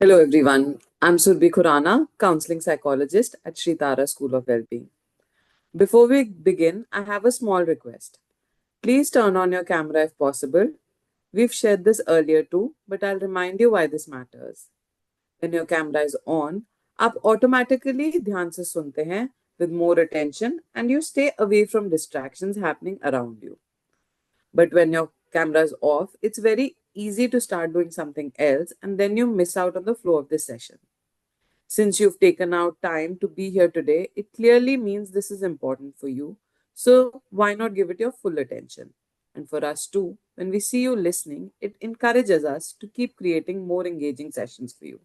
Hello everyone. I'm Surbhi Khurana, counseling psychologist at Sri Tara School of Wellbeing. Before we begin, I have a small request. Please turn on your camera if possible. We've shared this earlier too, but I'll remind you why this matters. When your camera is on, आप automatically ध्यान से सुनते हैं with more attention and you stay away from distractions happening around you. But when your camera is off, it's very easy to start doing something else and then you miss out on the flow of this session. Since you've taken out time to be here today, it clearly means this is important for you. So why not give it your full attention? And for us too, when we see you listening, it encourages us to keep creating more engaging sessions for you.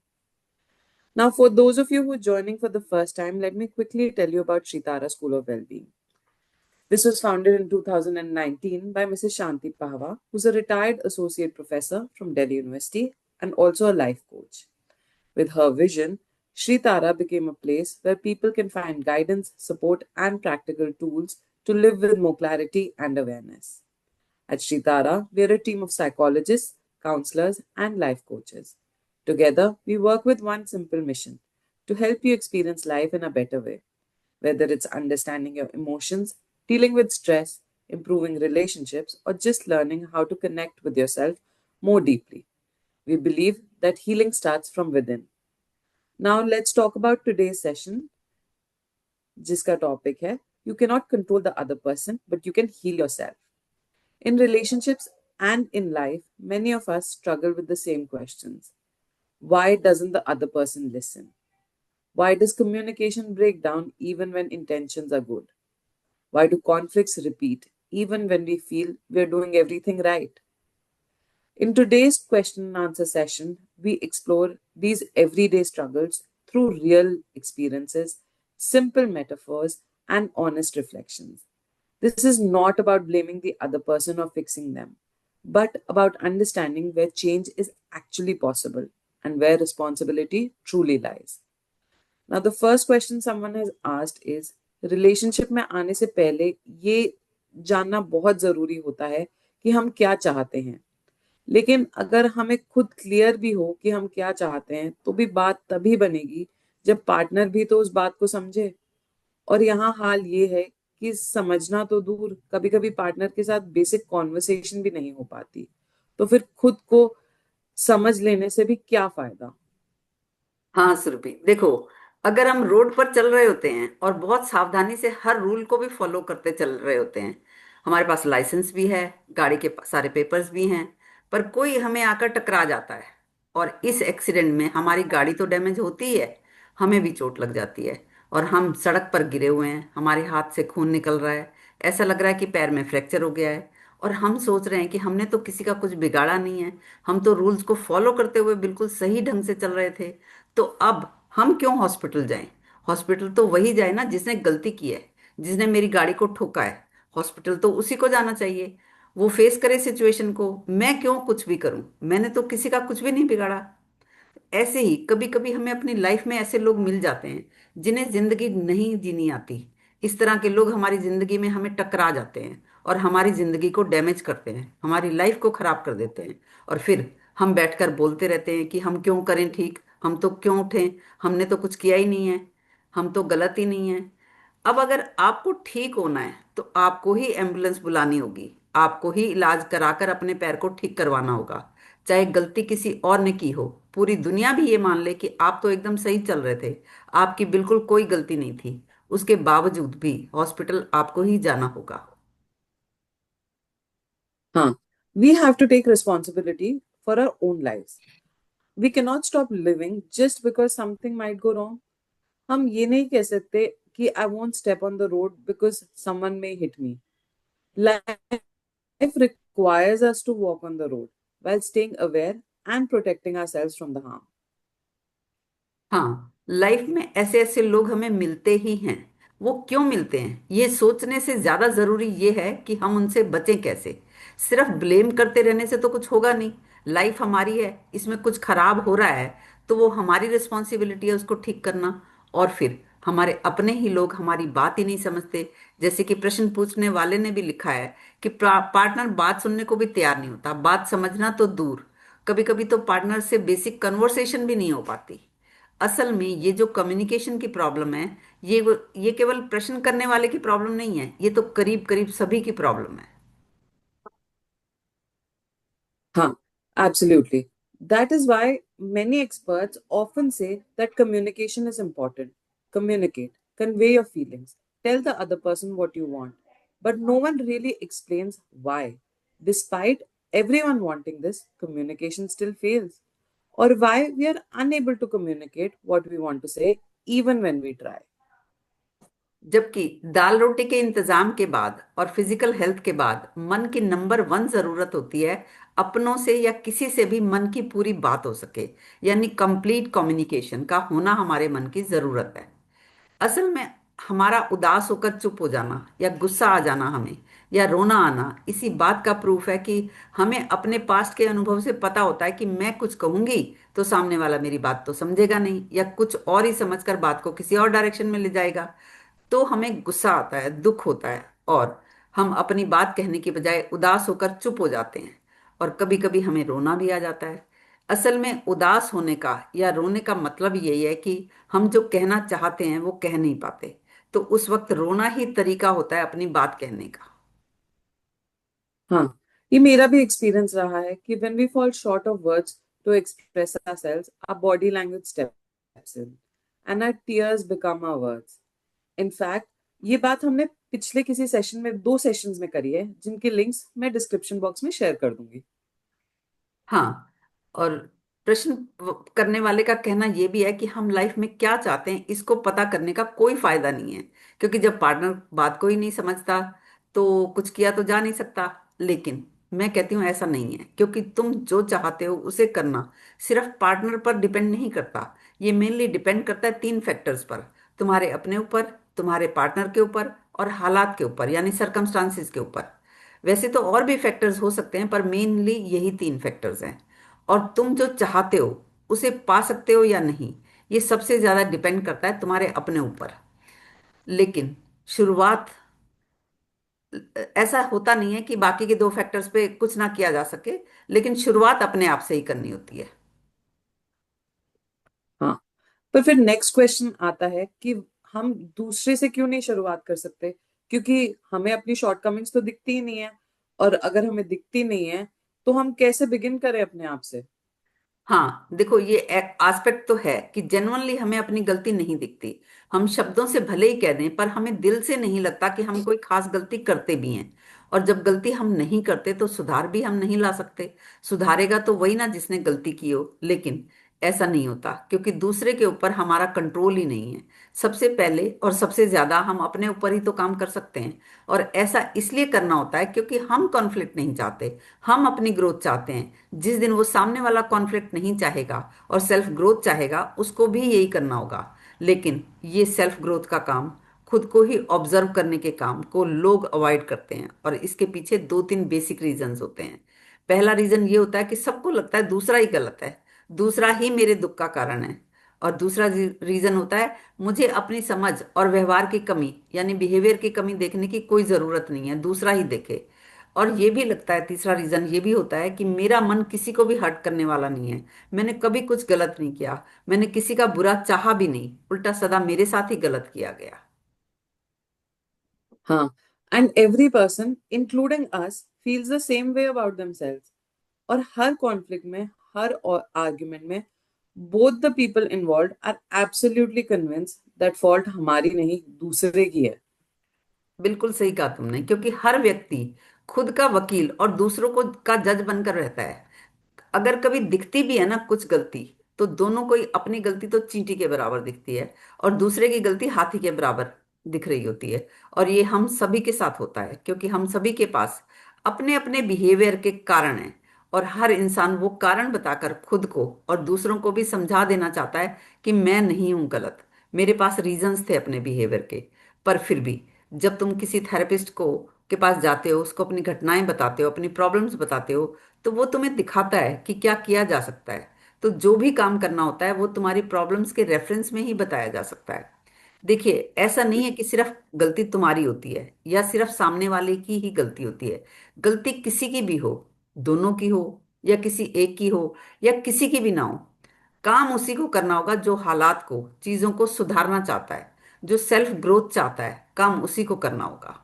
Now, for those of you who are joining for the first time, let me quickly tell you about Shritara School of Wellbeing. This was founded in 2019 by Mrs. Shanti Pahwa, who's a retired associate professor from Delhi University and also a life coach. With her vision, Sri Tara became a place where people can find guidance, support, and practical tools to live with more clarity and awareness. At Sri Tara, we are a team of psychologists, counselors, and life coaches. Together, we work with one simple mission to help you experience life in a better way, whether it's understanding your emotions, dealing with stress, improving relationships, or just learning how to connect with yourself more deeply. We believe that healing starts from within. Now let's talk about today's session जिसका topic है You cannot control the other person, but you can heal yourself. In relationships and in life, many of us struggle with the same questions. Why doesn't the other person listen? Why does communication break down even when intentions are good? Why do conflicts repeat even when we feel we're doing everything right? In today's question and answer session, we explore these everyday struggles through real experiences, simple metaphors, and honest reflections. This is not about blaming the other person or fixing them, but about understanding where change is actually possible and where responsibility truly lies. Now, the first question someone has asked is relationship में आने से पहले ये जानना बहुत जरूरी होता है कि हम क्या चाहते हैं, लेकिन अगर हमें खुद क्लियर भी हो कि हम क्या चाहते हैं तो भी बात तभी बनेगी जब पार्टनर भी तो उस बात को समझे। और यहाँ हाल ये है कि समझना तो दूर, कभी कभी पार्टनर के साथ बेसिक कॉन्वर्सेशन भी नहीं हो पाती, तो फिर खुद को समझ लेने से भी क्या फायदा। हाँ सुरभि, देखो, अगर हम रोड पर चल रहे होते हैं और बहुत सावधानी से हर रूल को भी फॉलो करते चल रहे होते हैं, हमारे पास लाइसेंस भी है, गाड़ी के सारे पेपर्स भी हैं, पर कोई हमें आकर टकरा जाता है और इस एक्सीडेंट में हमारी गाड़ी तो डैमेज होती ही है, हमें भी चोट लग जाती है और हम सड़क पर गिरे हुए हैं, हमारे हाथ से खून निकल रहा है, ऐसा लग रहा है कि पैर में फ्रैक्चर हो गया है और हम सोच रहे हैं कि हमने तो किसी का कुछ बिगाड़ा नहीं है, हम तो रूल्स को फॉलो करते हुए बिल्कुल सही ढंग से चल रहे थे। तो अब हम क्यों हॉस्पिटल जाएं? हॉस्पिटल तो वही जाए ना जिसने गलती की है, जिसने मेरी गाड़ी को ठोका है। हॉस्पिटल तो उसी को जाना चाहिए, वो फेस करे सिचुएशन को। मैं क्यों कुछ भी करूं? मैंने तो किसी का कुछ भी नहीं बिगाड़ा। ऐसे ही कभी कभी हमें अपनी लाइफ में ऐसे लोग मिल जाते हैं जिन्हें जिंदगी नहीं जीनी आती। इस तरह के लोग हमारी जिंदगी में हमें टकरा जाते हैं और हमारी जिंदगी को डैमेज करते हैं, हमारी लाइफ को खराब कर देते हैं। और फिर हम बैठकर बोलते रहते हैं कि हम क्यों करें ठीक, हम तो क्यों उठें, हमने तो कुछ किया ही नहीं है, हम तो गलत ही नहीं है। अब अगर आपको ठीक होना है तो आपको ही एम्बुलेंस बुलानी होगी, आपको ही इलाज कराकर अपने पैर को ठीक करवाना होगा, चाहे गलती किसी और ने की हो। पूरी दुनिया भी ये मान ले कि आप तो एकदम सही चल रहे थे, आपकी बिल्कुल कोई गलती नहीं थी, उसके बावजूद भी हॉस्पिटल आपको ही जाना होगा। हाँ, we have to take responsibility for our own lives. We cannot stop living just because something might go wrong. हम ये नहीं कह सकते कि I won't step on the road because someone may hit me. Life requires us to walk on the road while staying aware and protecting ourselves from the harm. हाँ, life में ऐसे ऐसे लोग हमें मिलते ही हैं। वो क्यों मिलते हैं ये सोचने से ज्यादा जरूरी ये है कि हम उनसे बचें कैसे। सिर्फ ब्लेम करते रहने से तो कुछ होगा नहीं। लाइफ हमारी है, इसमें कुछ खराब हो रहा है तो वो हमारी रिस्पॉन्सिबिलिटी है उसको ठीक करना। और फिर हमारे अपने ही लोग हमारी बात ही नहीं समझते। जैसे कि प्रश्न पूछने वाले ने भी लिखा है कि पार्टनर बात सुनने को भी तैयार नहीं होता, बात समझना तो दूर। कभी कभी तो पार्टनर से बेसिक कन्वर्सेशन भी नहीं हो पाती। असल में ये जो कम्युनिकेशन की प्रॉब्लम है, ये केवल प्रश्न करने वाले की प्रॉब्लम नहीं है, ये तो करीब करीब सभी की प्रॉब्लम है। Huh, absolutely. That is why many experts often say that communication is important. Communicate, convey your feelings, tell the other person what you want. But no one really explains why. Despite everyone wanting this, communication still fails. Or why we are unable to communicate what we want to say even when we try. जबकि दाल रोटी के इंतजाम के बाद और physical health के बाद मन की नंबर वन जरूरत होती है अपनों से या किसी से भी मन की पूरी बात हो सके, यानी कंप्लीट कम्युनिकेशन का होना हमारे मन की जरूरत है। असल में हमारा उदास होकर चुप हो जाना या गुस्सा आ जाना हमें, या रोना आना, इसी बात का प्रूफ है कि हमें अपने पास्ट के अनुभव से पता होता है कि मैं कुछ कहूंगी तो सामने वाला मेरी बात तो समझेगा नहीं, या कुछ और ही समझकर बात को किसी और डायरेक्शन में ले जाएगा। तो हमें गुस्सा आता है, दुख होता है, और हम अपनी बात कहने की बजाय उदास होकर चुप हो जाते हैं। और कभी कभी हमें रोना भी आ जाता है। असल में उदास होने का या रोने का मतलब यही है कि हम जो कहना चाहते हैं वो कह नहीं पाते। तो उस वक्त रोना ही तरीका होता है अपनी बात कहने का। हाँ, ये मेरा भी एक्सपीरियंस रहा है कि when we fall short of words to express ourselves, our body language steps in and our tears become our words. In fact, ये बात हमने पिछले किसी सेशन में, 2 सेशंस में करी है, जिनके लिंक्स मैं डिस्क्रिप्शन बॉक्स में शेयर कर दूंगी। हाँ, और प्रश्न करने वाले का कहना यह भी है कि हम लाइफ में क्या चाहते हैं इसको पता करने का कोई फायदा नहीं है, क्योंकि जब पार्टनर बात को ही नहीं समझता तो कुछ किया तो जा नहीं सकता। लेकिन मैं कहती हूँ ऐसा नहीं है, क्योंकि तुम जो चाहते हो उसे करना सिर्फ पार्टनर पर डिपेंड नहीं करता। ये मेनली डिपेंड करता है तीन फैक्टर्स पर: तुम्हारे अपने ऊपर, तुम्हारे पार्टनर के ऊपर, और हालात के ऊपर यानी सरकमस्टांसिस के ऊपर। वैसे तो और भी फैक्टर्स हो सकते हैं, पर मेनली यही तीन फैक्टर्स हैं। और तुम जो चाहते हो उसे पा सकते हो या नहीं, ये सबसे ज्यादा डिपेंड करता है तुम्हारे अपने ऊपर। लेकिन शुरुआत, ऐसा होता नहीं है कि बाकी के दो फैक्टर्स पे कुछ ना किया जा सके, लेकिन शुरुआत अपने आप से ही करनी होती है। हाँ, पर फिर नेक्स्ट क्वेश्चन आता है कि हम दूसरे से क्यों नहीं शुरुआत कर सकते, क्योंकि हमें अपनी शॉर्टकमिंग्स तो दिखती ही नहीं है। और अगर हमें दिखती नहीं है तो हम कैसे बिगिन करें अपने आप से। हाँ देखो, ये एक एस्पेक्ट तो है कि जेन्युइनली हमें अपनी गलती नहीं दिखती। हम शब्दों से भले ही कह दें, पर हमें दिल से नहीं लगता कि हम कोई खास गलती करते भी हैं। और जब गलती हम नहीं करते तो सुधार भी हम नहीं ला सकते। सुधारेगा तो वही ना जिसने गलती की हो। लेकिन ऐसा नहीं होता, क्योंकि दूसरे के ऊपर हमारा कंट्रोल ही नहीं है। सबसे पहले और सबसे ज्यादा हम अपने ऊपर ही तो काम कर सकते हैं। और ऐसा इसलिए करना होता है क्योंकि हम कॉन्फ्लिक्ट नहीं चाहते, हम अपनी ग्रोथ चाहते हैं। जिस दिन वो सामने वाला कॉन्फ्लिक्ट नहीं चाहेगा और सेल्फ ग्रोथ चाहेगा, उसको भी यही करना होगा। लेकिन ये सेल्फ ग्रोथ का काम, खुद को ही ऑब्जर्व करने के काम को लोग अवॉइड करते हैं, और इसके पीछे दो तीन बेसिक रीजंस होते हैं। पहला रीजन ये होता है कि सबको लगता है दूसरा ही गलत है, दूसरा ही मेरे दुख का कारण है। और दूसरा रीजन होता है मुझे अपनी समझ और व्यवहार की कमी यानी बिहेवियर की कमी देखने की कोई जरूरत नहीं है, दूसरा ही देखे। और ये भी लगता है, तीसरा रीजन ये भी होता है कि मेरा मन किसी को भी हर्ट करने वाला नहीं है, मैंने कभी कुछ गलत नहीं किया, मैंने किसी का बुरा चाहा भी नहीं, उल्टा सदा मेरे साथ ही गलत किया गया। हाँ, and every person including us feels the same way about themselves. और हर कॉन्फ्लिक्ट में, हर आर्ग्यूमेंट में, both the people involved are absolutely convinced that fault हमारी नहीं, दूसरे की है। बिल्कुल सही कहा तुमने, क्योंकि हर व्यक्ति खुद का वकील और दूसरों को का जज बनकर रहता है। अगर कभी दिखती भी है ना कुछ गलती, तो दोनों को ही अपनी गलती तो चींटी के बराबर दिखती है, और दूसरे की गलती हाथी के बराबर दिख रही होती है। और ये हम सभी के साथ होता है, क्योंकि हम सभी के पास अपने अपने बिहेवियर के कारण हैं। और हर इंसान वो कारण बताकर खुद को और दूसरों को भी समझा देना चाहता है कि मैं नहीं हूं गलत, मेरे पास रीजंस थे अपने बिहेवियर के। पर फिर भी जब तुम किसी थेरेपिस्ट को के पास जाते हो, उसको अपनी घटनाएं बताते हो, अपनी प्रॉब्लम्स बताते हो, तो वो तुम्हें दिखाता है कि क्या किया जा सकता है। तो जो भी काम करना होता है वो तुम्हारी प्रॉब्लम्स के रेफरेंस में ही बताया जा सकता है। देखिए, ऐसा नहीं है कि सिर्फ गलती तुम्हारी होती है या सिर्फ सामने वाले की ही गलती होती है। गलती किसी की भी हो, दोनों की हो या किसी एक की हो या किसी की भी ना हो, काम उसी को करना होगा जो हालात को, चीजों को सुधारना चाहता है, जो सेल्फ ग्रोथ चाहता है, काम उसी को करना होगा।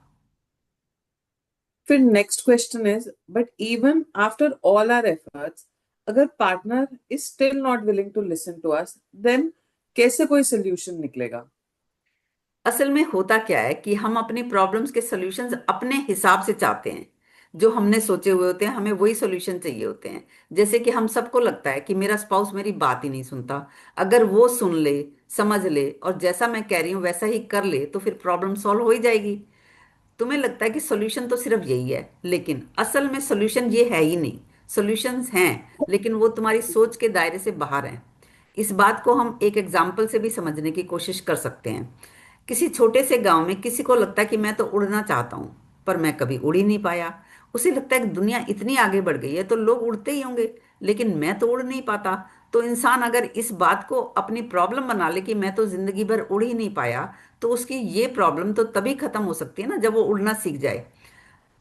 फिर next question is, but even after all our efforts, अगर partner is still not willing to listen to us, then कैसे कोई सोल्यूशन निकलेगा? असल में होता क्या है कि हम अपनी प्रॉब्लम्स के सॉल्यूशंस अपने हिसाब से चाहते हैं। जो हमने सोचे हुए होते हैं, हमें वही सॉल्यूशन चाहिए होते हैं। जैसे कि हम सबको लगता है कि मेरा स्पाउस मेरी बात ही नहीं सुनता। अगर वो सुन ले, समझ ले और जैसा मैं कह रही हूँ वैसा ही कर ले तो फिर प्रॉब्लम सॉल्व हो ही जाएगी। तुम्हें लगता है कि सॉल्यूशन तो सिर्फ यही है, लेकिन असल में सॉल्यूशन ये है ही नहीं। सॉल्यूशंस हैं, लेकिन वो तुम्हारी सोच के दायरे से बाहर हैं। इस बात को हम एक एग्जाम्पल से भी समझने की कोशिश कर सकते हैं। किसी छोटे से गांव में किसी को लगता है कि मैं तो उड़ना चाहता हूं, पर मैं कभी उड़ ही नहीं पाया। उसे लगता है कि दुनिया इतनी आगे बढ़ गई है तो लोग उड़ते ही होंगे, लेकिन मैं तो उड़ नहीं पाता। तो इंसान अगर इस बात को अपनी प्रॉब्लम बना ले कि मैं तो जिंदगी भर उड़ ही नहीं पाया, तो उसकी ये प्रॉब्लम तो तभी खत्म हो सकती है ना जब वो उड़ना सीख जाए।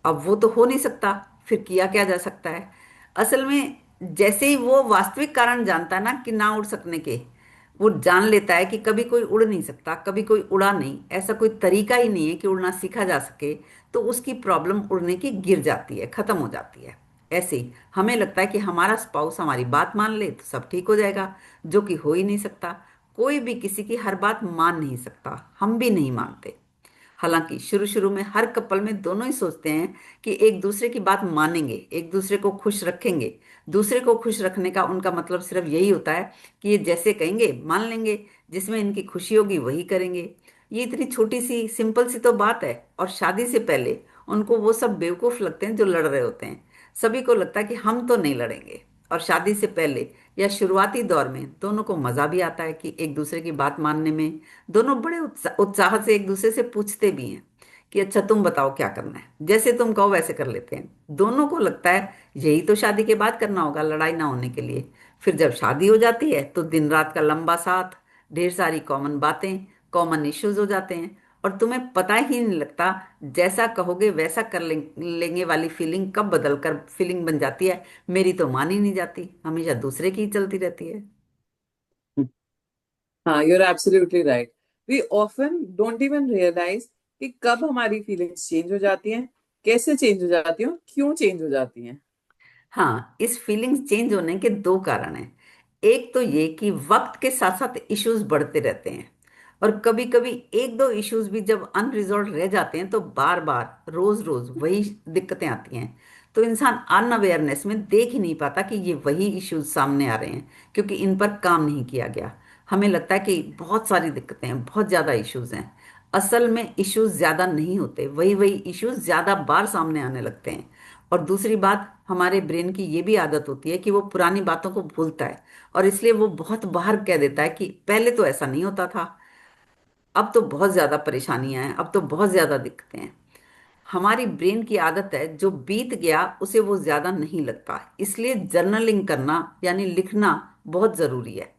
अब वो तो हो नहीं सकता, फिर किया क्या जा सकता है? असल में जैसे ही वो वास्तविक कारण जानता है ना कि ना उड़ सकने के, वो जान लेता है कि कभी कोई उड़ नहीं सकता, कभी कोई उड़ा नहीं, ऐसा कोई तरीका ही नहीं है कि उड़ना सीखा जा सके, तो उसकी प्रॉब्लम उड़ने की गिर जाती है, खत्म हो जाती है। ऐसे ही हमें लगता है कि हमारा स्पाउस हमारी बात मान ले तो सब ठीक हो जाएगा, जो कि हो ही नहीं सकता। कोई भी किसी की हर बात मान नहीं सकता, हम भी नहीं मानते। हालांकि शुरू शुरू में हर कपल में दोनों ही सोचते हैं कि एक दूसरे की बात मानेंगे, एक दूसरे को खुश रखेंगे। दूसरे को खुश रखने का उनका मतलब सिर्फ यही होता है कि ये जैसे कहेंगे मान लेंगे, जिसमें इनकी खुशी होगी वही करेंगे। ये इतनी छोटी सी सिंपल सी तो बात है, और शादी से पहले उनको वो सब बेवकूफ लगते हैं जो लड़ रहे होते हैं। सभी को लगता है कि हम तो नहीं लड़ेंगे। और शादी से पहले या शुरुआती दौर में दोनों को मजा भी आता है कि एक दूसरे की बात मानने में। दोनों बड़े उत्साह से एक दूसरे से पूछते भी हैं कि अच्छा तुम बताओ क्या करना है, जैसे तुम कहो वैसे कर लेते हैं। दोनों को लगता है यही तो शादी के बाद करना होगा, लड़ाई ना होने के लिए। फिर जब शादी हो जाती है तो दिन रात का लंबा साथ, ढेर सारी कॉमन बातें, कॉमन इश्यूज हो जाते हैं। और तुम्हें पता ही नहीं लगता जैसा कहोगे वैसा कर लेंगे वाली फीलिंग कब बदल कर फीलिंग बन जाती है मेरी तो मान ही नहीं जाती, हमेशा दूसरे की ही चलती रहती है। हाँ, you're absolutely right. We often don't even realize कि कब हमारी फीलिंग्स चेंज हो जाती हैं, कैसे चेंज हो जाती हैं, और क्यों चेंज हो जाती हैं। हाँ, इस फीलिंग्स चेंज होने के दो कारण हैं। एक तो ये कि वक्त के साथ साथ इश्यूज बढ़ते रहते हैं, और कभी कभी एक दो इश्यूज भी जब अनरिजॉल्व रह जाते हैं तो बार बार रोज रोज वही दिक्कतें आती हैं। तो इंसान अनअवेयरनेस में देख ही नहीं पाता कि ये वही इश्यूज सामने आ रहे हैं, क्योंकि इन पर काम नहीं किया गया। हमें लगता है कि बहुत सारी दिक्कतें हैं, बहुत ज्यादा इश्यूज हैं। असल में इश्यूज ज्यादा नहीं होते, वही वही इश्यूज ज्यादा बार सामने आने लगते हैं। और दूसरी बात, हमारे ब्रेन की ये भी आदत होती है कि वो पुरानी बातों को भूलता है, और इसलिए वो बहुत बाहर कह देता है कि पहले तो ऐसा नहीं होता था, अब तो बहुत ज्यादा परेशानियां हैं, अब तो बहुत ज्यादा दिक्कतें हैं। हमारी ब्रेन की आदत है जो बीत गया उसे वो ज्यादा नहीं लगता, इसलिए जर्नलिंग करना यानी लिखना बहुत जरूरी है।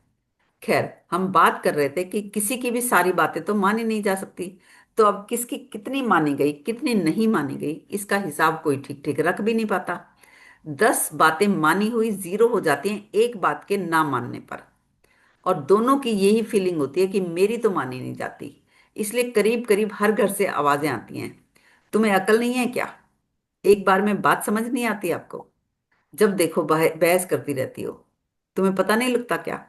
खैर, हम बात कर रहे थे कि किसी की भी सारी बातें तो मानी नहीं जा सकती। तो अब किसकी कितनी मानी गई, कितनी नहीं मानी गई, इसका हिसाब कोई ठीक ठीक रख भी नहीं पाता। 10 बातें मानी हुई जीरो हो जाती हैं एक बात के ना मानने पर। और दोनों की यही फीलिंग होती है कि मेरी तो मानी नहीं जाती। इसलिए करीब करीब हर घर से आवाजें आती हैं, तुम्हें अकल नहीं है क्या? एक बार में बात समझ नहीं आती आपको? जब देखो बहस करती रहती हो, तुम्हें पता नहीं लगता क्या?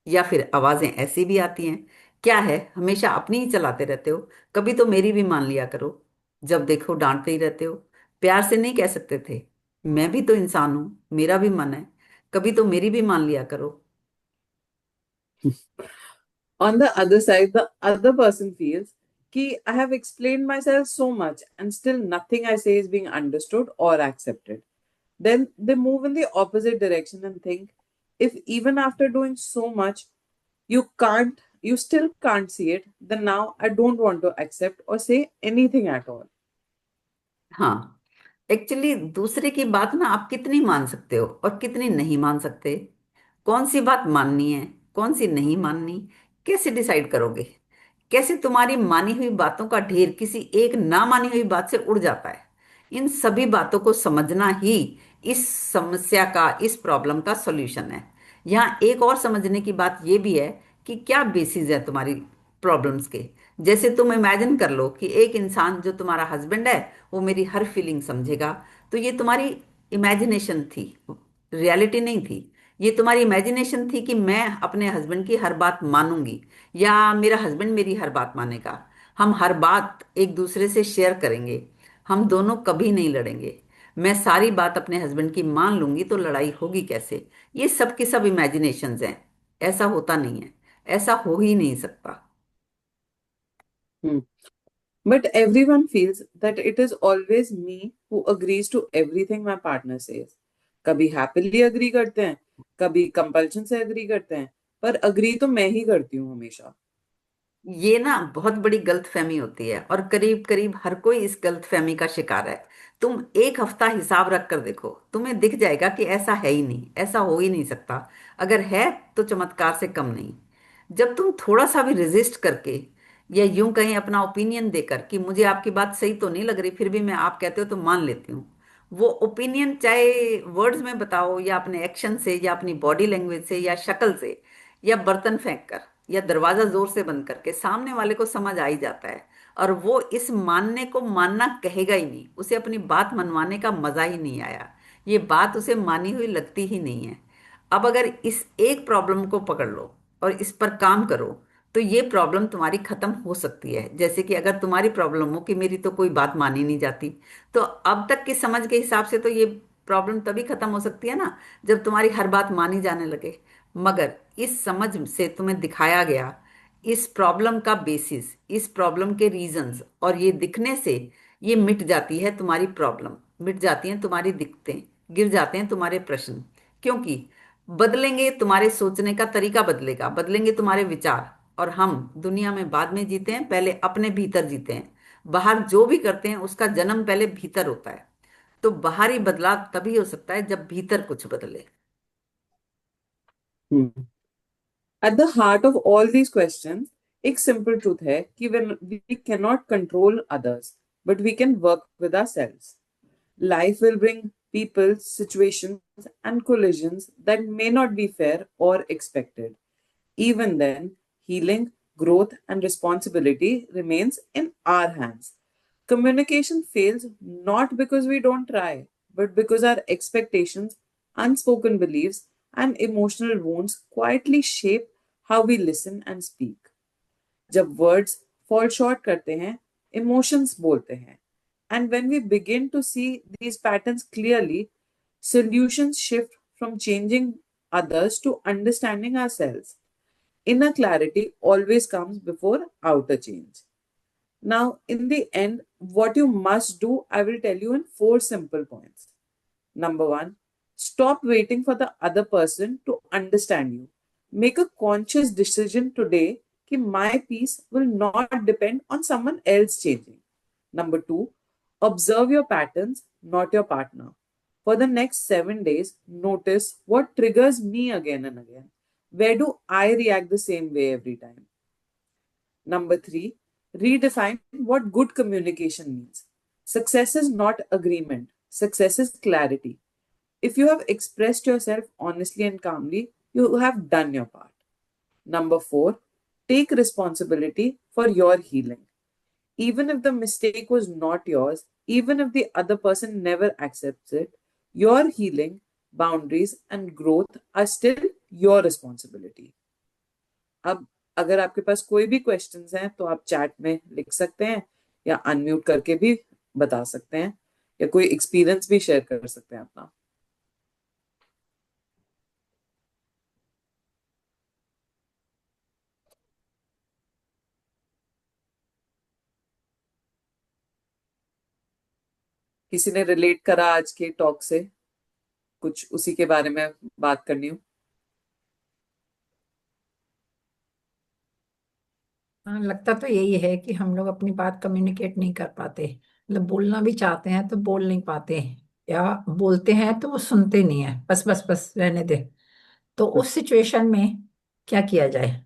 या फिर आवाजें ऐसी भी आती हैं, क्या है हमेशा अपनी ही चलाते रहते हो, कभी तो मेरी भी मान लिया करो। जब देखो डांटते ही रहते हो। प्यार से नहीं कह सकते थे, मैं भी तो इंसान हूं, मेरा भी मन है, कभी तो मेरी भी मान लिया करो। On the other side, the other person feels कि I have explained myself so much and still nothing I say is being understood or accepted. Then they move in the opposite direction and think, if even after doing so much, you still can't see it, then now I don't want to accept or say anything at all. हाँ, actually दूसरे की बात ना आप कितनी मान सकते हो और कितनी नहीं मान सकते, कौन सी बात माननी है, कौन सी नहीं माननी, कैसे डिसाइड करोगे? कैसे तुम्हारी मानी हुई बातों का ढेर किसी एक ना मानी हुई बात से उड़ जाता है? इन सभी बातों को समझना ही इस समस्या का, इस प्रॉब्लम का सॉल्यूशन है। यहाँ एक और समझने की बात ये भी है कि क्या बेसिस है तुम्हारी प्रॉब्लम्स के। जैसे तुम इमेजिन कर लो कि एक इंसान जो तुम्हारा हस्बैंड है वो मेरी हर फीलिंग समझेगा, तो ये तुम्हारी इमेजिनेशन थी, रियलिटी नहीं थी। ये तुम्हारी इमेजिनेशन थी कि मैं अपने हस्बैंड की हर बात मानूंगी या मेरा हस्बैंड मेरी हर बात मानेगा। हम हर बात एक दूसरे से शेयर करेंगे, हम दोनों कभी नहीं लड़ेंगे। मैं सारी बात अपने हस्बैंड की मान लूंगी तो लड़ाई होगी कैसे। ये सब की सब इमेजिनेशंस हैं, ऐसा होता नहीं है, ऐसा हो ही नहीं सकता। Hmm. But everyone feels that it is always me who agrees to everything my partner says. कभी हैप्पीली अग्री करते हैं, कभी कंपल्शन से अग्री करते हैं, पर अग्री तो मैं ही करती हूँ हमेशा। ये ना बहुत बड़ी गलतफहमी होती है और करीब करीब हर कोई इस गलतफहमी का शिकार है। तुम एक हफ्ता हिसाब रख कर देखो, तुम्हें दिख जाएगा कि ऐसा है ही नहीं, ऐसा हो ही नहीं सकता। अगर है तो चमत्कार से कम नहीं। जब तुम थोड़ा सा भी रेजिस्ट करके या यूं कहीं अपना ओपिनियन देकर कि मुझे आपकी बात सही तो नहीं लग रही फिर भी मैं आप कहते हो तो मान लेती हूँ, वो ओपिनियन चाहे वर्ड्स में बताओ या अपने एक्शन से या अपनी बॉडी लैंग्वेज से या शक्ल से या बर्तन फेंक कर या दरवाजा जोर से बंद करके, सामने वाले को समझ आ ही जाता है। और वो इस मानने को मानना कहेगा ही नहीं, उसे अपनी बात मनवाने का मजा ही नहीं आया, ये बात उसे मानी हुई लगती ही नहीं है। अब अगर इस एक प्रॉब्लम को पकड़ लो और इस पर काम करो तो ये प्रॉब्लम तुम्हारी खत्म हो सकती है। जैसे कि अगर तुम्हारी प्रॉब्लम हो कि मेरी तो कोई बात मानी नहीं जाती, तो अब तक की समझ के हिसाब से तो ये प्रॉब्लम तभी खत्म हो सकती है ना जब तुम्हारी हर बात मानी जाने लगे। मगर इस समझ से तुम्हें दिखाया गया इस प्रॉब्लम का बेसिस, इस प्रॉब्लम के रीजंस, और ये दिखने से ये मिट जाती है तुम्हारी प्रॉब्लम, मिट जाती हैं तुम्हारी दिक्कतें, गिर जाते हैं तुम्हारे प्रश्न। क्योंकि बदलेंगे, तुम्हारे सोचने का तरीका बदलेगा, बदलेंगे तुम्हारे विचार। और हम दुनिया में बाद में जीते हैं, पहले अपने भीतर जीते हैं। बाहर जो भी करते हैं उसका जन्म पहले भीतर होता है। तो बाहरी बदलाव तभी हो सकता है जब भीतर कुछ बदले। Hmm. At the heart of all these questions, एक simple truth है कि when we cannot control others, but we can work with ourselves. Life will bring people, situations, and collisions that may not be fair or expected. Even then, healing, growth, and responsibility remains in our hands. Communication fails not because we don't try, but because our expectations, unspoken beliefs, and emotional wounds quietly shape how we listen and speak. जब words fall short करते हैं, emotions बोलते हैं. And when we begin to see these patterns clearly, solutions shift from changing others to understanding ourselves. Inner clarity always comes before outer change. Now, in the end, what you must do, I will tell you in four simple points. Number one, stop waiting for the other person to understand you. Make a conscious decision today that my peace will not depend on someone else changing. Number two, observe your patterns, not your partner. For the next 7 days, notice what triggers me again and again. Where do I react the same way every time? Number three, redefine what good communication means. Success is not agreement, success is clarity. If you have expressed yourself honestly and calmly, you have done your part. Number four, take responsibility for your healing. Even if the mistake was not yours, even if the other person never accepts it, your healing, boundaries, and growth are still your responsibility. अब अगर आपके पास कोई भी questions हैं तो आप chat में लिख सकते हैं या अनम्यूट करके भी बता सकते हैं या कोई एक्सपीरियंस भी शेयर कर सकते हैं अपना। किसी ने रिलेट करा आज के टॉक से, कुछ उसी के बारे में बात करनी हो? हाँ, लगता तो यही है कि हम लोग अपनी बात कम्युनिकेट नहीं कर पाते, मतलब बोलना भी चाहते हैं तो बोल नहीं पाते, या बोलते हैं तो वो सुनते नहीं है, बस बस बस रहने दे। तो उस सिचुएशन में क्या किया जाए?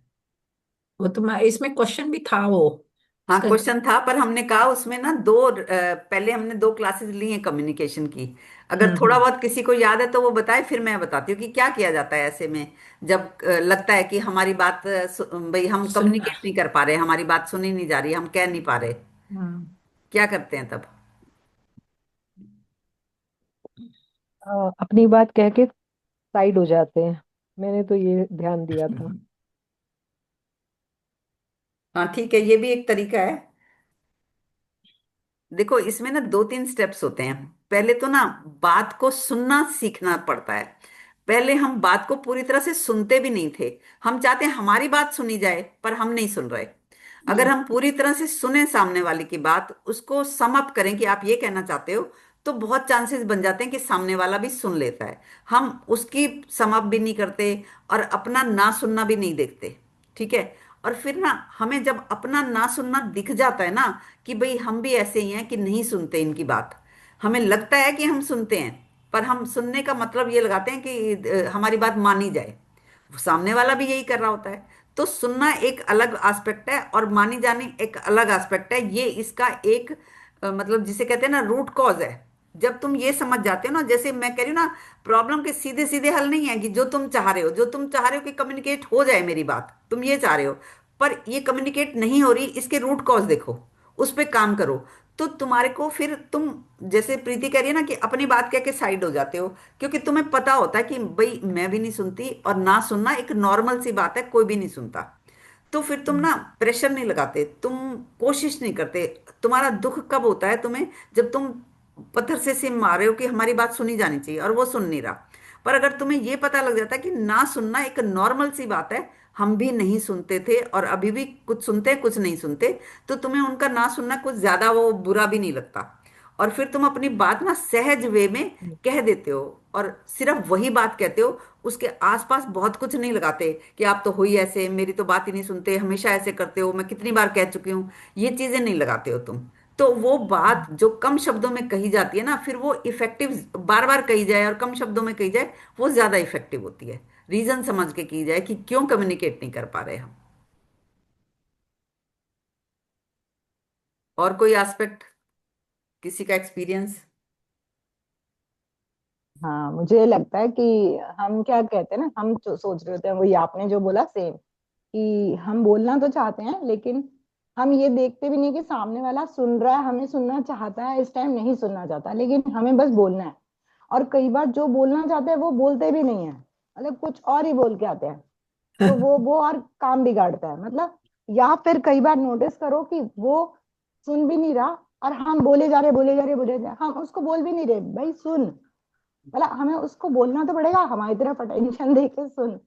वो तो मैं, इसमें क्वेश्चन भी था वो हाँ, क्वेश्चन था, पर हमने कहा उसमें ना दो पहले हमने दो क्लासेस ली हैं कम्युनिकेशन की। अगर थोड़ा हम्म। बहुत किसी को याद है तो वो बताए, फिर मैं बताती हूँ कि क्या किया जाता है ऐसे में। जब लगता है कि हमारी बात भाई हम सुनना। कम्युनिकेट नहीं कर पा रहे, हमारी बात सुनी नहीं जा रही, हम कह नहीं पा रहे, हम्म। क्या करते हैं तब? अपनी बात कह के साइड हो जाते हैं। मैंने तो ये ध्यान दिया था। हाँ ठीक है, ये भी एक तरीका है। देखो, इसमें ना दो तीन स्टेप्स होते हैं। पहले तो ना बात को सुनना सीखना पड़ता है। पहले हम बात को पूरी तरह से सुनते भी नहीं थे। हम चाहते हैं हमारी बात सुनी जाए, पर हम नहीं सुन रहे। अगर हम पूरी तरह से सुने सामने वाले की बात, उसको सम अप करें कि आप ये कहना चाहते हो, तो बहुत चांसेस बन जाते हैं कि सामने वाला भी सुन लेता है। हम उसकी सम अप भी नहीं करते और अपना ना सुनना भी नहीं देखते। ठीक है। और फिर ना हमें जब अपना ना सुनना दिख जाता है ना, कि भाई हम भी ऐसे ही हैं कि नहीं सुनते इनकी बात, हमें लगता है कि हम सुनते हैं, पर हम सुनने का मतलब ये लगाते हैं कि हमारी बात मानी जाए। सामने वाला भी यही कर रहा होता है। तो सुनना एक अलग एस्पेक्ट है और मानी जानी एक अलग एस्पेक्ट है। ये इसका एक मतलब जिसे कहते हैं ना रूट कॉज है। जब तुम ये समझ जाते हो ना, जैसे मैं कह रही हूँ ना, प्रॉब्लम के सीधे सीधे हल नहीं है कि जो तुम चाह रहे हो, जो तुम चाह रहे हो कि कम्युनिकेट हो जाए मेरी बात, तुम ये चाह रहे हो, पर ये कम्युनिकेट नहीं हो रही, इसके रूट कॉज देखो, उस पे काम करो। तो तुम्हारे को फिर तुम, जैसे प्रीति कह रही है ना कि अपनी बात कह के साइड हो जाते हो, क्योंकि तुम्हें पता होता है कि भाई मैं भी नहीं सुनती, और ना सुनना एक नॉर्मल सी बात है, कोई भी नहीं सुनता। तो फिर तुम ना प्रेशर नहीं लगाते, तुम कोशिश नहीं करते। तुम्हारा दुख कब होता है तुम्हें? जब तुम पत्थर से सिम मार रहे हो कि हमारी बात सुनी जानी चाहिए और वो सुन नहीं रहा। पर अगर तुम्हें ये पता लग जाता है कि ना सुनना एक नॉर्मल सी बात है, हम भी नहीं सुनते थे और अभी भी कुछ सुनते हैं कुछ नहीं सुनते, तो तुम्हें उनका ना सुनना कुछ ज्यादा वो बुरा भी नहीं लगता। और फिर तुम अपनी बात ना सहज वे में कह देते हो, और सिर्फ वही बात कहते हो, उसके आसपास बहुत कुछ नहीं लगाते कि आप तो हो ही ऐसे, मेरी तो बात ही नहीं सुनते, हमेशा ऐसे करते हो, मैं कितनी बार कह चुकी हूँ, ये चीजें नहीं लगाते हो तुम। तो वो बात जो कम शब्दों में कही जाती है ना, फिर वो इफेक्टिव, बार बार कही जाए और कम शब्दों में कही जाए, वो ज्यादा इफेक्टिव होती है। रीजन समझ के की जाए कि क्यों कम्युनिकेट नहीं कर पा रहे हम। और कोई एस्पेक्ट, किसी का एक्सपीरियंस? हाँ, मुझे लगता है कि हम क्या कहते हैं ना, हम जो सोच रहे होते हैं वही आपने जो बोला सेम, कि हम बोलना तो चाहते हैं लेकिन हम ये देखते भी नहीं कि सामने वाला सुन रहा है, हमें सुनना चाहता है, इस टाइम नहीं सुनना चाहता, लेकिन हमें बस बोलना है। और कई बार जो बोलना चाहते हैं वो बोलते भी नहीं है, मतलब कुछ और ही बोल के आते हैं। तो वो और काम बिगाड़ता है मतलब। या फिर कई बार नोटिस करो कि वो सुन भी नहीं रहा, और हम बोले जा रहे बोले जा रहे बोले जा रहे, हम उसको बोल भी नहीं रहे भाई सुन। मतलब हमें उसको बोलना तो पड़ेगा, हमारी तरफ अटेंशन दे के सुन।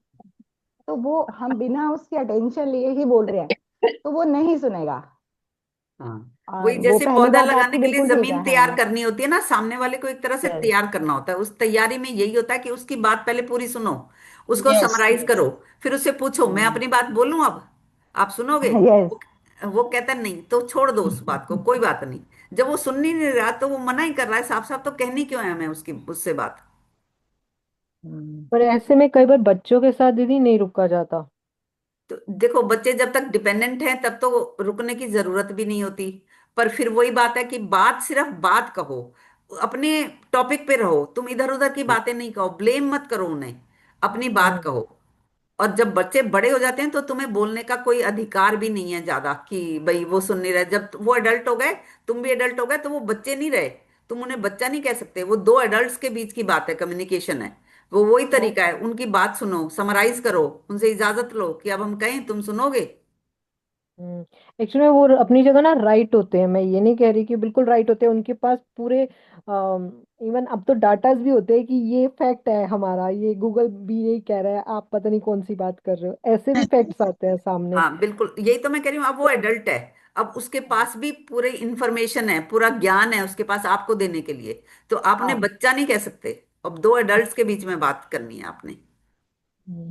तो वो हम बिना उसकी अटेंशन लिए ही बोल रहे हैं, तो वो नहीं सुनेगा। हाँ, वही और वो जैसे पहली पौधा बात लगाने आपकी के लिए बिल्कुल ठीक जमीन है। तैयार हाँ। करनी होती है ना, सामने वाले को एक तरह से यस। तैयार करना होता है। उस तैयारी में यही होता है कि उसकी बात पहले पूरी सुनो, उसको यस समराइज यस। करो, फिर उससे पूछो मैं अपनी बात बोलूं अब, आप सुनोगे? यस। वो कहता है नहीं, तो छोड़ दो उस बात को, कोई बात नहीं। जब वो सुन ही नहीं रहा तो वो मना ही कर रहा है साफ साफ, तो कहनी क्यों है हमें उसकी उससे बात? पर ऐसे में कई बार बच्चों के साथ दीदी नहीं रुका जाता। तो देखो, बच्चे जब तक डिपेंडेंट हैं तब तो रुकने की जरूरत भी नहीं होती। पर फिर वही बात है कि बात सिर्फ बात कहो, अपने टॉपिक पे रहो, तुम इधर उधर की बातें नहीं कहो, ब्लेम मत करो उन्हें, अपनी बात हम्म। कहो। और जब बच्चे बड़े हो जाते हैं तो तुम्हें बोलने का कोई अधिकार भी नहीं है ज्यादा, कि भाई वो सुन नहीं रहे। जब वो एडल्ट हो गए, तुम भी एडल्ट हो गए, तो वो बच्चे नहीं रहे। तुम उन्हें बच्चा नहीं कह सकते, वो दो एडल्ट्स के बीच की बात है, कम्युनिकेशन है। वो वही तरीका है, उनकी बात सुनो, समराइज करो, उनसे इजाजत लो कि अब हम कहें तुम सुनोगे। एक्चुअली वो अपनी जगह ना राइट होते हैं, मैं ये नहीं कह रही कि बिल्कुल राइट होते हैं, उनके पास पूरे इवन अब तो डाटाज भी होते हैं कि ये फैक्ट है हमारा, ये गूगल भी यही कह रहा है, आप पता नहीं कौन सी बात कर रहे हो, ऐसे भी फैक्ट्स आते हैं सामने। हाँ बिल्कुल, यही तो मैं कह रही हूँ, अब वो तो एडल्ट है, अब उसके पास भी पूरे इंफॉर्मेशन है, पूरा ज्ञान है उसके पास आपको देने के लिए। तो आपने हाँ। बच्चा नहीं कह सकते। अब दो एडल्ट्स के बीच में बात करनी है आपने। हम्म,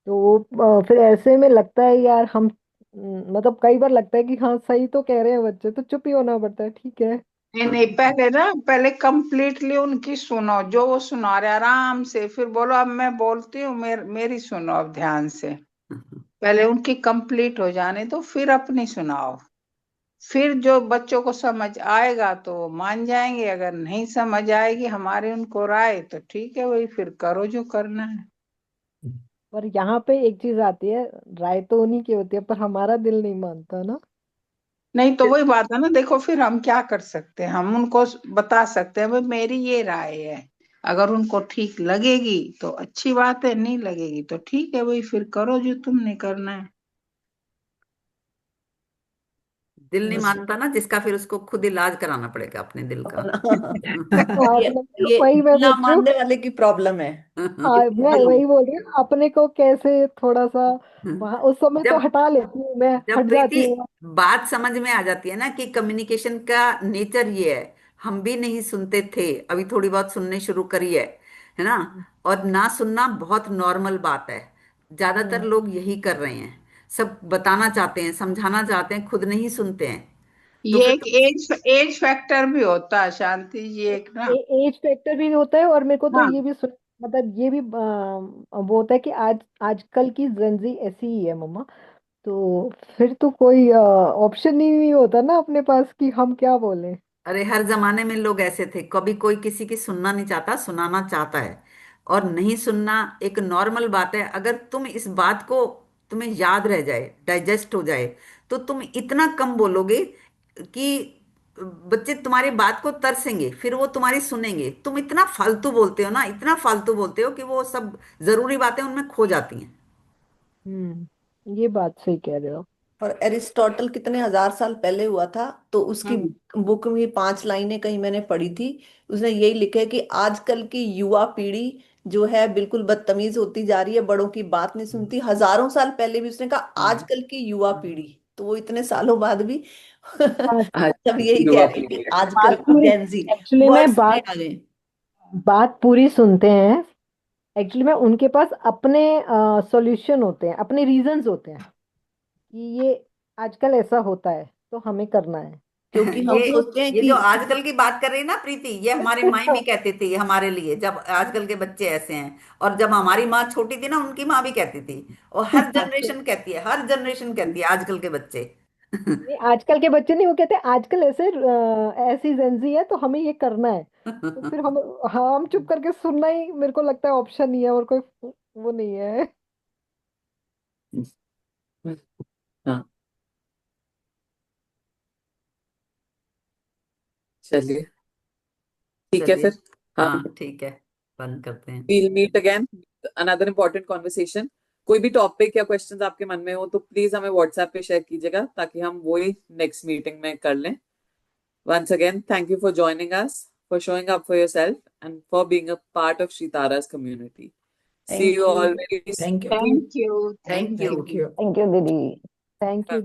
तो फिर ऐसे में लगता है यार हम मतलब कई बार लगता है कि हाँ सही तो कह रहे हैं बच्चे, तो चुप ही होना पड़ता है, ठीक है। नहीं नहीं, पहले ना पहले कंप्लीटली उनकी सुनो, जो वो सुना रहे आराम से, फिर बोलो अब मैं बोलती हूँ, मेरी सुनो अब ध्यान से। पहले उनकी कंप्लीट हो जाने तो फिर अपनी सुनाओ। फिर जो बच्चों को समझ आएगा तो वो मान जाएंगे, अगर नहीं समझ आएगी हमारी उनको राय तो ठीक है, वही फिर करो जो करना है। पर यहाँ पे एक चीज आती है, राय तो उन्हीं की होती है पर हमारा दिल नहीं मानता ना। नहीं तो वही बात है ना, देखो फिर हम क्या कर सकते हैं, हम उनको बता सकते हैं भाई मेरी ये राय है, अगर उनको ठीक लगेगी तो अच्छी बात है, नहीं लगेगी तो ठीक है, वही फिर करो जो तुमने करना है। दिल नहीं बस मानता ना जिसका, फिर उसको खुद इलाज कराना पड़ेगा अपने दिल का। हाँ ये मतलब ये वही मैं ना बोल रही हूँ। मानने वाले की प्रॉब्लम है। हाँ मैं इसलिए वही बोल रही हूँ, अपने को कैसे थोड़ा सा वहां उस समय तो जब हटा लेती हूँ, मैं जब हट प्रीति जाती हूँ। बात समझ में आ जाती है ना कि कम्युनिकेशन का नेचर ये है, हम भी नहीं सुनते थे, अभी थोड़ी बहुत सुनने शुरू करी है ना। और ना सुनना बहुत नॉर्मल बात है, ज्यादातर लोग यही कर रहे हैं, सब बताना चाहते हैं, समझाना चाहते हैं, खुद नहीं सुनते हैं। तो ये फिर एक एज फैक्टर भी होता है शांति जी, एक ना। एज फैक्टर भी होता है, और मेरे को तो हाँ, ये भी मतलब ये भी वो होता है कि आजकल की जेंजी ऐसी ही है मम्मा। तो फिर तो कोई ऑप्शन ही नहीं होता ना अपने पास कि हम क्या बोलें। अरे हर जमाने में लोग ऐसे थे, कभी कोई किसी की सुनना नहीं चाहता, सुनाना चाहता है। और नहीं सुनना एक नॉर्मल बात है। अगर तुम इस बात को, तुम्हें याद रह जाए, डाइजेस्ट हो जाए, तो तुम इतना कम बोलोगे कि बच्चे तुम्हारी बात को तरसेंगे, फिर वो तुम्हारी सुनेंगे। तुम इतना फालतू बोलते हो ना, इतना फालतू बोलते हो कि वो सब जरूरी बातें उनमें खो जाती हैं। ये बात सही कह रहे हो। और एरिस्टोटल कितने हजार साल पहले हुआ था, तो उसकी हम्म, बुक में 5 लाइनें कहीं मैंने पढ़ी थी। उसने यही लिखा है कि आजकल की युवा पीढ़ी जो है बिल्कुल बदतमीज होती जा रही है, बड़ों की बात नहीं सुनती। हजारों साल पहले भी उसने कहा आजकल की युवा पीढ़ी, तो वो इतने सालों बाद भी हाँ आज सब यही युवा कह रहे हैं पीढ़ी कि है। आजकल बात की पूरी, जेंजी एक्चुअली में वर्ड्स नए बात आ गए। बात पूरी सुनते हैं। एक्चुअली में उनके पास अपने सॉल्यूशन होते हैं, अपने रीजंस होते हैं कि ये आजकल ऐसा होता है तो हमें करना है। क्योंकि हम ये सोचते हैं ये कि जो आजकल की बात कर रही है ना प्रीति, ये हमारी माँ भी कहती थी हमारे लिए, जब आजकल के बच्चे ऐसे हैं। और जब हमारी माँ छोटी थी ना, उनकी माँ भी कहती थी। और हर आजकल जनरेशन कहती है, हर जनरेशन कहती है आजकल के बच्चे। नहीं, आजकल के बच्चे नहीं, वो कहते हैं आजकल ऐसे ऐसी जेंजी है तो हमें ये करना है। तो फिर हम, हाँ, हम चुप करके सुनना ही मेरे को लगता है ऑप्शन नहीं है, और कोई वो नहीं है। हाँ, चलिए ठीक है चलिए, फिर। हम हाँ ठीक है, बंद करते हैं। we'll meet again, another important conversation। कोई भी टॉपिक या क्वेश्चंस आपके मन में हो तो प्लीज हमें व्हाट्सएप पे शेयर कीजिएगा, ताकि हम वही नेक्स्ट मीटिंग में कर लें। Once again, thank you for joining us, for showing up for yourself, and for being a part of Shri Tara's community. See thank you you. all very thank you. soon. Thank you, thank thank you. You. Thank you. Thank you दीदी। Thank you.